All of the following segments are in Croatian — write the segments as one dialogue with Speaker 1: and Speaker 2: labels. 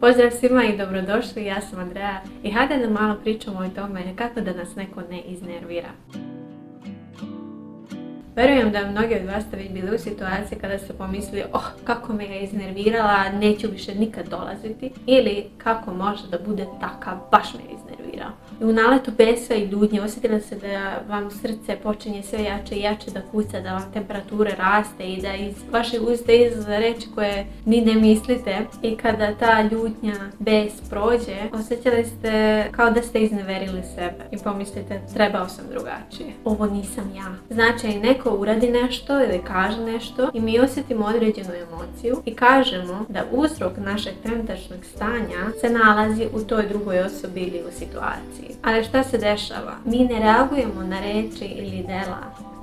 Speaker 1: Pozdrav svima i dobrodošli, ja sam Andreja i hajde da malo pričamo o tome kako da nas neko ne iznervira. Verujem da mnogi od vas ste već bili u situaciji kada ste pomislili kako me je iznervirala, neću više nikad dolaziti, ili kako može da bude takav, baš me je iznervirao. I u naletu besa i ljutnje osjetili se da vam srce počinje sve jače i jače da kuca, da vam temperature raste i da iz vaših usta izlaze reči koje ni ne mislite. I kada ta ljutnja, bes prođe, osjećali ste kao da ste izneverili sebe i pomislite trebao sam drugačije. Ovo nisam ja. Znači i neko uradi nešto ili kaže nešto i mi osjetimo određenu emociju i kažemo da uzrok našeg trenutačnog stanja se nalazi u toj drugoj osobi ili u situaciji. Ali šta se dešava? Mi ne reagujemo na reči ili dela,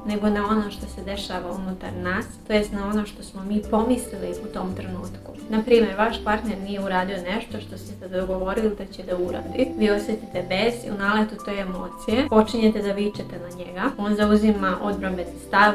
Speaker 1: nego na ono što se dešava unutar nas, to jest na ono što smo mi pomislili u tom trenutku. Naprimjer, vaš partner nije uradio nešto što ste dogovorili da će da uradi. Vi osjetite bes i u naletu te emocije počinjete da vičete na njega. On zauzima odbrambeni stav,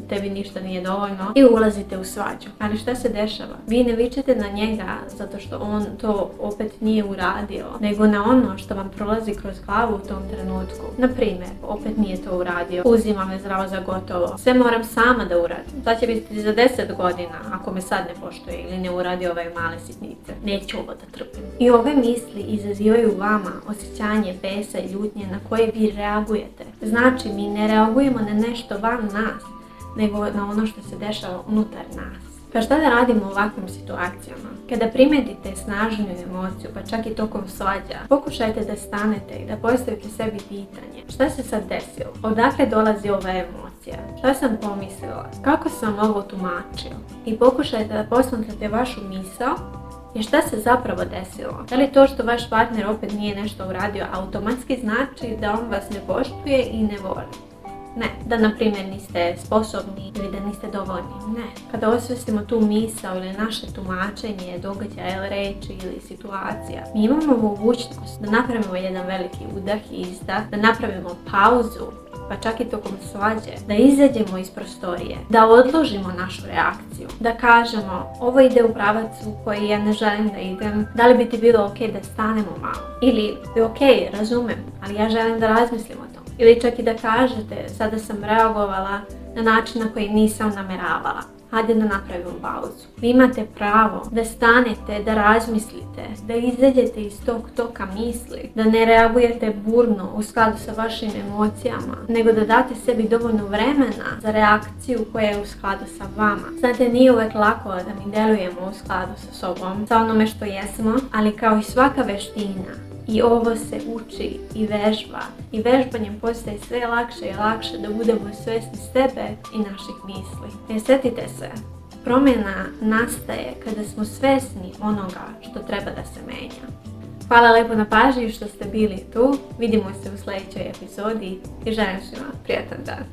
Speaker 1: tebi ništa nije dovoljno i ulazite u svađu. Ali šta se dešava? Vi ne vičete na njega zato što on to opet nije uradio, nego na ono što vam prolazi kroz glavu u tom trenutku. Naprimjer, opet nije to uradio, uzima me zdravo za gotovo, sve moram sama da uradim. Šta će biti za 10 godina ako me sad ne poštuje ili ne uradi ove male sitnice? Neću ovo da trpim. I ove misli izazivaju vama osjećanje besa i ljutnje na koje vi reagujete. Znači, mi ne reagujemo na nešto van nas, nego na ono što se dešava unutar nas. Pa šta da radimo u ovakvim situacijama? Kada primetite snažnu emociju, pa čak i tokom svađa, pokušajte da stanete i da postavite sebi pitanje. Šta se sad desilo? Odakle dolazi ova emocija? Šta sam pomislila? Kako sam ovo tumačio? I pokušajte da posmatrate vašu misao i šta se zapravo desilo? Da li to što vaš partner opet nije nešto uradio automatski znači da on vas ne poštuje i ne voli? Ne, da na primjer niste sposobni ili da niste dovoljni, ne. Kada osvestimo tu misao ili naše tumačenje događaja ili reči ili situacija, mi imamo mogućnost da napravimo jedan veliki udah i izdah, da napravimo pauzu, pa čak i tokom svađe, da izađemo iz prostorije, da odložimo našu reakciju, da kažemo ovo ide u pravac u koji ja ne želim da idem, da li bi ti bilo ok da stanemo malo? Ili ok, razumem, ali ja želim da razmislim o tom. Ili čak i da kažete, sada sam reagovala na način na koji nisam nameravala. Hajde da napravimo pauzu. Vi imate pravo da stanete, da razmislite, da izađete iz tog toka misli, da ne reagujete burno u skladu sa vašim emocijama, nego da date sebi dovoljno vremena za reakciju koja je u skladu sa vama. Znate, nije uvek lako da mi delujemo u skladu sa sobom, sa onome što jesmo, ali kao i svaka veština, i ovo se uči i vežba. I vežbanjem postaje sve lakše i lakše da budemo svesni sebe i naših misli. Jer sjetite se, promjena nastaje kada smo svesni onoga što treba da se menja. Hvala lepo na pažnji što ste bili tu. Vidimo se u sljedećoj epizodi i želim svima prijatan dan.